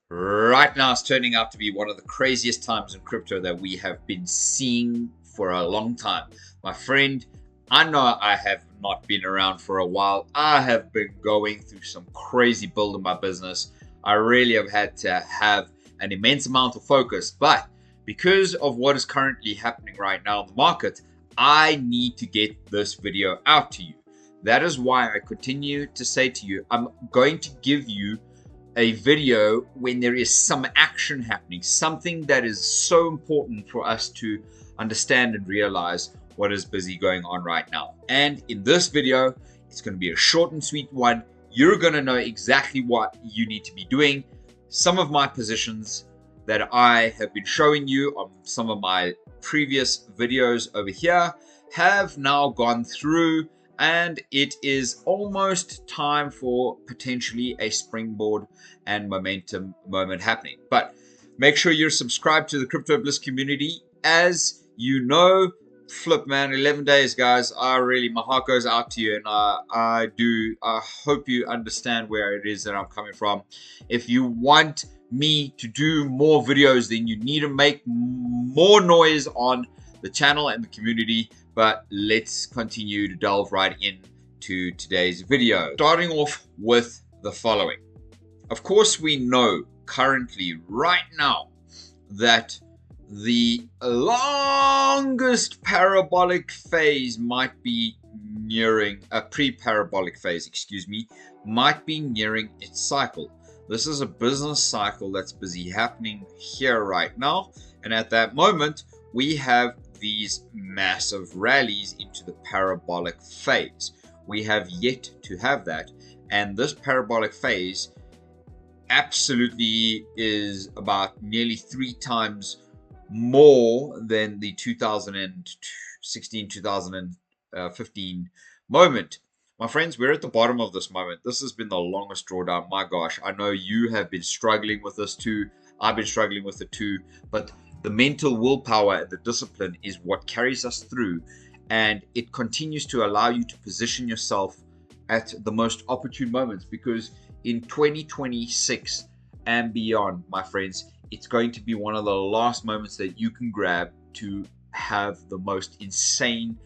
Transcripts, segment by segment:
Right now, it's turning out to be one of the craziest times in crypto that we have been seeing for a long time. My friend, I know I have not been around for a while. I have been going through some crazy build in my business. I really have had to have an immense amount of focus, but because of what is currently happening right now in the market, I need to get this video out to you. That is why I continue to say to you, I'm going to give you a video when there is some action happening, something that is so important for us to understand and realize what is busy going on right now. And in this video, it's going to be a short and sweet one. You're going to know exactly what you need to be doing. Some of my positions that I have been showing you on some of my previous videos over here have now gone through, and it is almost time for potentially a springboard and momentum moment happening. But make sure you're subscribed to the Crypto Bliss community. As you know, flip man, 11 days, guys. My heart goes out to you, and I hope you understand where it is that I'm coming from. If you want me to do more videos, then you need to make more noise on the channel and the community. But let's continue to delve right into today's video. Starting off with the following. Of course, we know currently, right now, that the longest parabolic phase might be nearing, a pre-parabolic phase, might be nearing its cycle. This is a business cycle that's busy happening here right now. And at that moment, we have these massive rallies into the parabolic phase. We have yet to have that. And this parabolic phase absolutely is about nearly 3 times more than the 2016, 2015 moment. My friends, we're at the bottom of this moment. This has been the longest drawdown. My gosh, I know you have been struggling with this too. I've been struggling with it too. But the mental willpower and the discipline is what carries us through. And it continues to allow you to position yourself at the most opportune moments, because in 2026 and beyond, my friends, it's going to be one of the last moments that you can grab to have the most insane,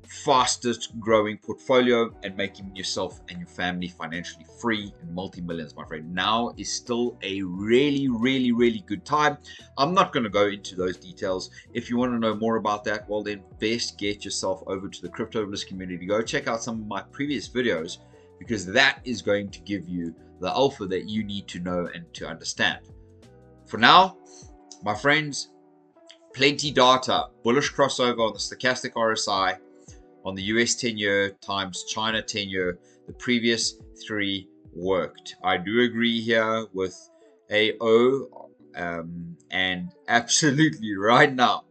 fastest growing portfolio and making yourself and your family financially free and multi-millions, my friend. Now is still a really, really, really good time. I'm not going to go into those details. If you want to know more about that, well, then best get yourself over to the Crypto Bliss community. Go check out some of my previous videos, because that is going to give you the alpha that you need to know and to understand. For now, my friends, plenty data, bullish crossover on the stochastic RSI, on the US 10-year times China 10-year. The previous 3 worked. I do agree here with AO, and absolutely right now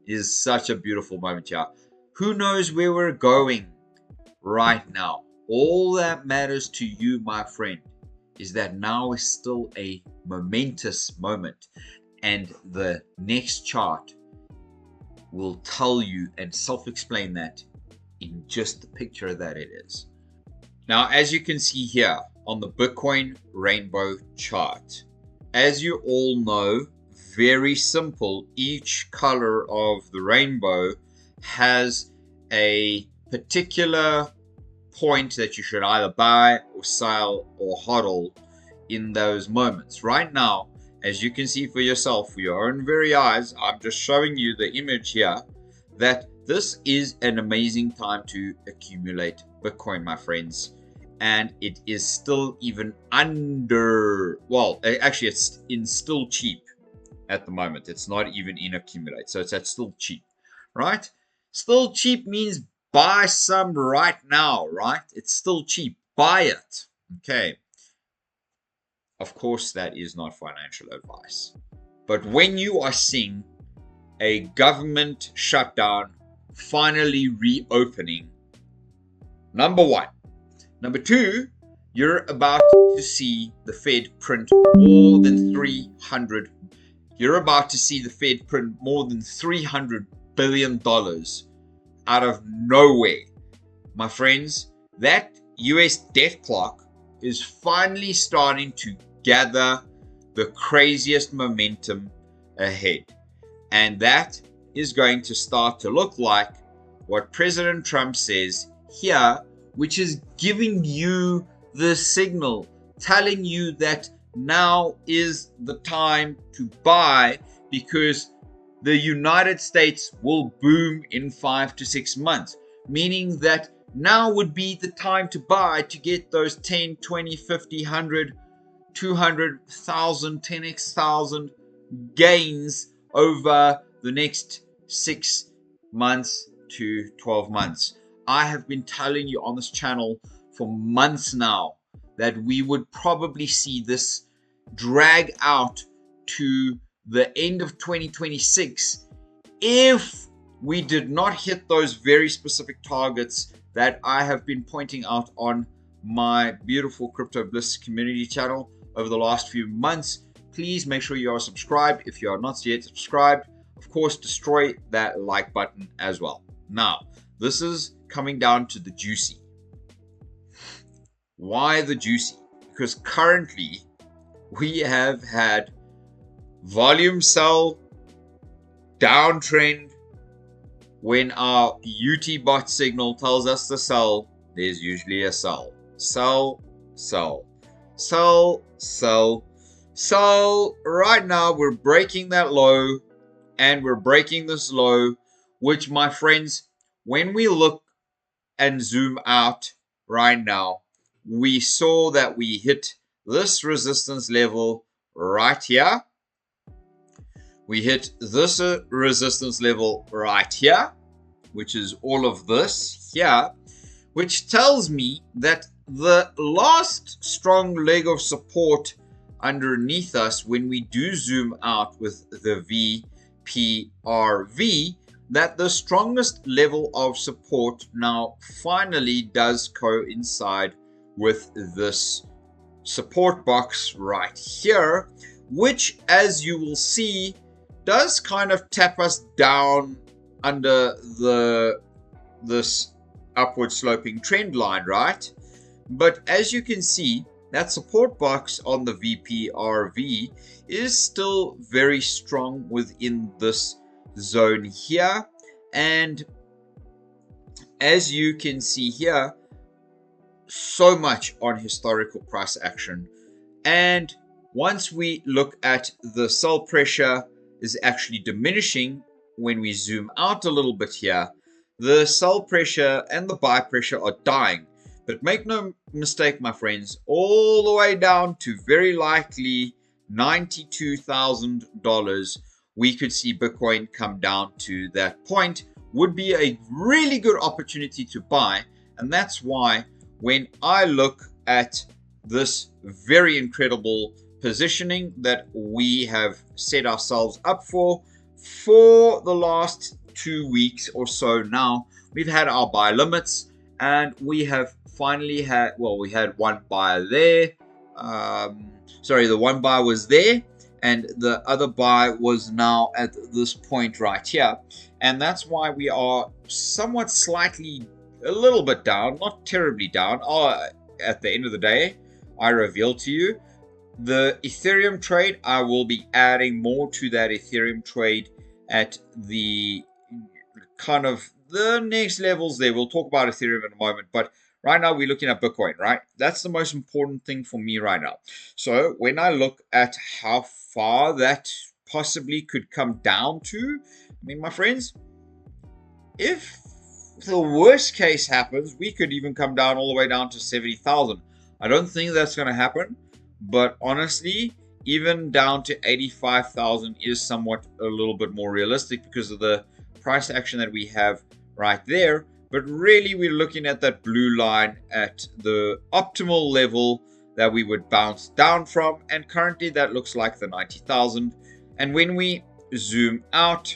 is such a beautiful moment here. Who knows where we're going right now? All that matters to you, my friend, is that now is still a momentous moment, and the next chart will tell you and self-explain that in just the picture that it is. Now, as you can see here on the Bitcoin rainbow chart, as you all know, very simple, each color of the rainbow has a particular point that you should either buy or sell or hodl in those moments. Right now, as you can see for yourself, for your own very eyes, I'm just showing you the image here, that this is an amazing time to accumulate Bitcoin, my friends. And it is still even under, well, actually it's in still cheap at the moment. It's not even in accumulate. So it's at still cheap, right? Still cheap means buy some right now, right? It's still cheap. Buy it. Okay. Of course, that is not financial advice. But when you are seeing a government shutdown finally reopening, number 1. Number 2, you're about to see the Fed print more than 300. You're about to see the Fed print more than $300 billion out of nowhere. My friends, that US debt clock is finally starting to gather the craziest momentum ahead. And that is going to start to look like what President Trump says here, which is giving you the signal, telling you that now is the time to buy, because the United States will boom in 5 to 6 months, meaning that now would be the time to buy to get those 10, 20, 50, 100, 200,000, 10x thousand gains over the next 6 months to 12 months. I have been telling you on this channel for months now that we would probably see this drag out to the end of 2026 if we did not hit those very specific targets that I have been pointing out on my beautiful Crypto Bliss community channel over the last few months. Please make sure you are subscribed if you are not yet subscribed. Of course, destroy that like button as well. Now, this is coming down to the juicy. Why the juicy? Because currently we have had volume sell, downtrend. When our UT bot signal tells us to sell, there's usually a sell. Sell, sell, sell, sell. So right now we're breaking that low, and we're breaking this low, which, my friends, when we look and zoom out right now, we saw that we hit this resistance level right here. We hit this resistance level right here, which is all of this here, which tells me that the last strong leg of support underneath us, when we do zoom out with the VPRV, that the strongest level of support now finally does coincide with this support box right here, which, as you will see, does kind of tap us down under this upward sloping trend line, right? But as you can see, that support box on the VPRV is still very strong within this zone here. And as you can see here, so much on historical price action. And once we look at the sell pressure is actually diminishing when we zoom out a little bit here, the sell pressure and the buy pressure are dying. But make no mistake, my friends, all the way down to very likely $92,000, we could see Bitcoin come down to that point. Would be a really good opportunity to buy. And that's why when I look at this very incredible positioning that we have set ourselves up for the last 2 weeks or so now, we've had our buy limits, and we have finally had, well, we had one buyer there. The one buy was there, and the other buy was now at this point right here. And that's why we are somewhat slightly, a little bit down, not terribly down. At the end of the day, I reveal to you the Ethereum trade. I will be adding more to that Ethereum trade at the kind of the next levels there. We'll talk about Ethereum in a moment, but right now we're looking at Bitcoin, right? That's the most important thing for me right now. So when I look at how far that possibly could come down to, I mean, my friends, if the worst case happens, we could even come down all the way down to 70,000. I don't think that's going to happen, but honestly, even down to 85,000 is somewhat a little bit more realistic because of the price action that we have right there. But really, we're looking at that blue line at the optimal level that we would bounce down from, and currently that looks like the 90,000. And when we zoom out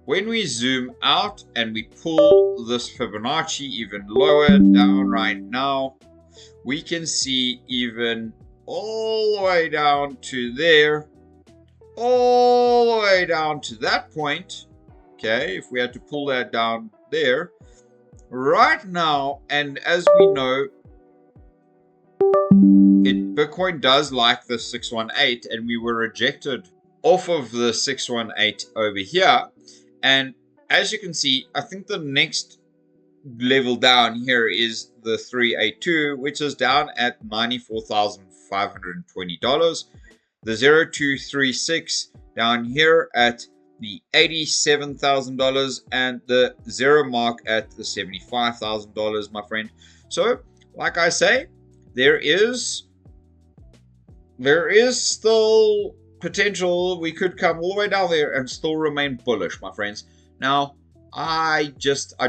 and we pull this Fibonacci even lower down right now, we can see even all the way down to there, all the way down to that point. Okay, if we had to pull that down there right now, and as we know, Bitcoin does like the 618, and we were rejected off of the 618 over here. And as you can see, I think the next level down here is the 382, which is down at $94,520. The 0236 down here at the $87,000, and the zero mark at the $75,000, my friend. So, like I say, there is still potential. We could come all the way down there and still remain bullish, my friends. Now, I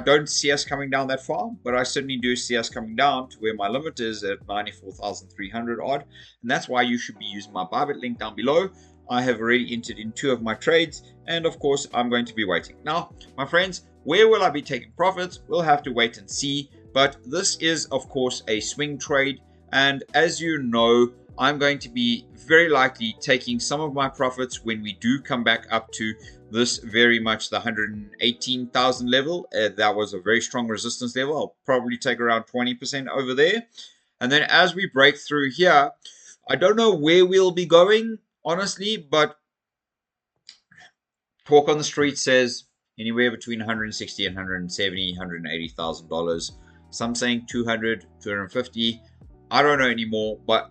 don't see us coming down that far, but I certainly do see us coming down to where my limit is at 94,300 odd, and that's why you should be using my Bybit link down below. I have already entered in 2 of my trades, and of course I'm going to be waiting. Now, my friends, where will I be taking profits? We'll have to wait and see, but this is of course a swing trade, and as you know, I'm going to be very likely taking some of my profits when we do come back up to this very much the 118,000 level. That was a very strong resistance level. I'll probably take around 20% over there. And then as we break through here, I don't know where we'll be going, honestly, but talk on the street says anywhere between 160 and 170, 180,000 dollars. Some saying 200, 250. I don't know anymore, but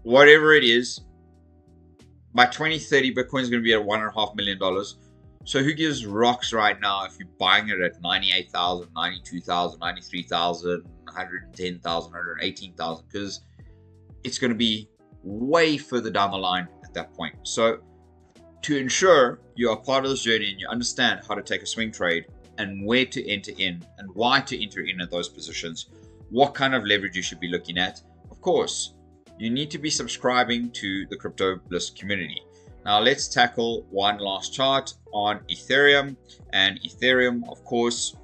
whatever it is, by 2030, Bitcoin is going to be at $1.5 million. So who gives rocks right now if you're buying it at 98,000, 92,000, 93,000, 110,000, 118,000? Because it's going to be way further down the line at that point. So to ensure you are part of this journey and you understand how to take a swing trade and where to enter in and why to enter in at those positions, what kind of leverage you should be looking at, of course, you need to be subscribing to the Crypto Bliss community. Now let's tackle one last chart on Ethereum. And Ethereum, of course,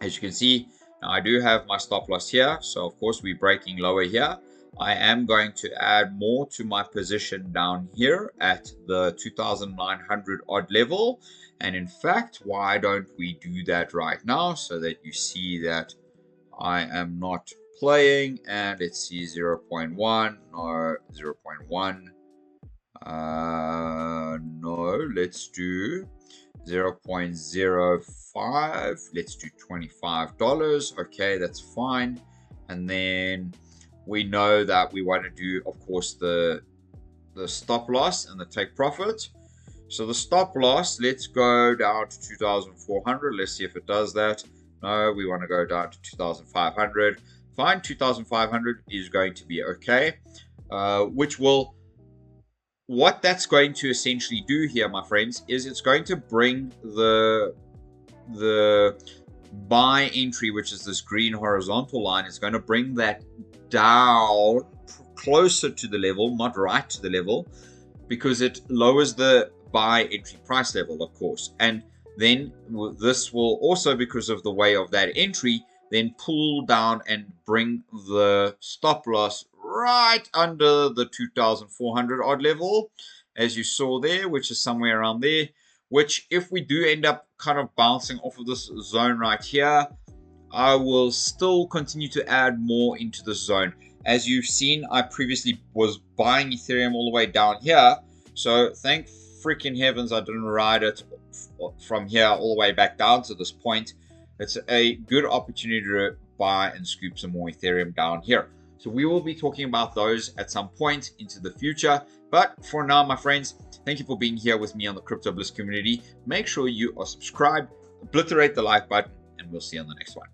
as you can see, now I do have my stop loss here. So of course we're breaking lower here. I am going to add more to my position down here at the 2,900 odd level. And in fact, why don't we do that right now so that you see that I am not playing, and let's see 0.1, no, 0.1, no, let's do 0.05, let's do $25, okay, that's fine. And then we know that we want to do, of course, the stop loss and the take profit. So the stop loss, let's go down to 2,400, let's see if it does that. No, we want to go down to 2,500. Fine, 2,500 is going to be okay, what that's going to essentially do here, my friends, is it's going to bring the buy entry, which is this green horizontal line, it's going to bring that down closer to the level, not right to the level, because it lowers the buy entry price level, of course. And then this will also, because of the way of that entry, then pull down and bring the stop loss right under the 2,400 odd level, as you saw there, which is somewhere around there, which if we do end up kind of bouncing off of this zone right here, I will still continue to add more into this zone. As you've seen, I previously was buying Ethereum all the way down here, so thank freaking heavens I didn't ride it from here all the way back down to this point. It's a good opportunity to buy and scoop some more Ethereum down here. So we will be talking about those at some point into the future. But for now, my friends, thank you for being here with me on the Crypto Bliss community. Make sure you are subscribed, obliterate the like button, and we'll see you on the next one.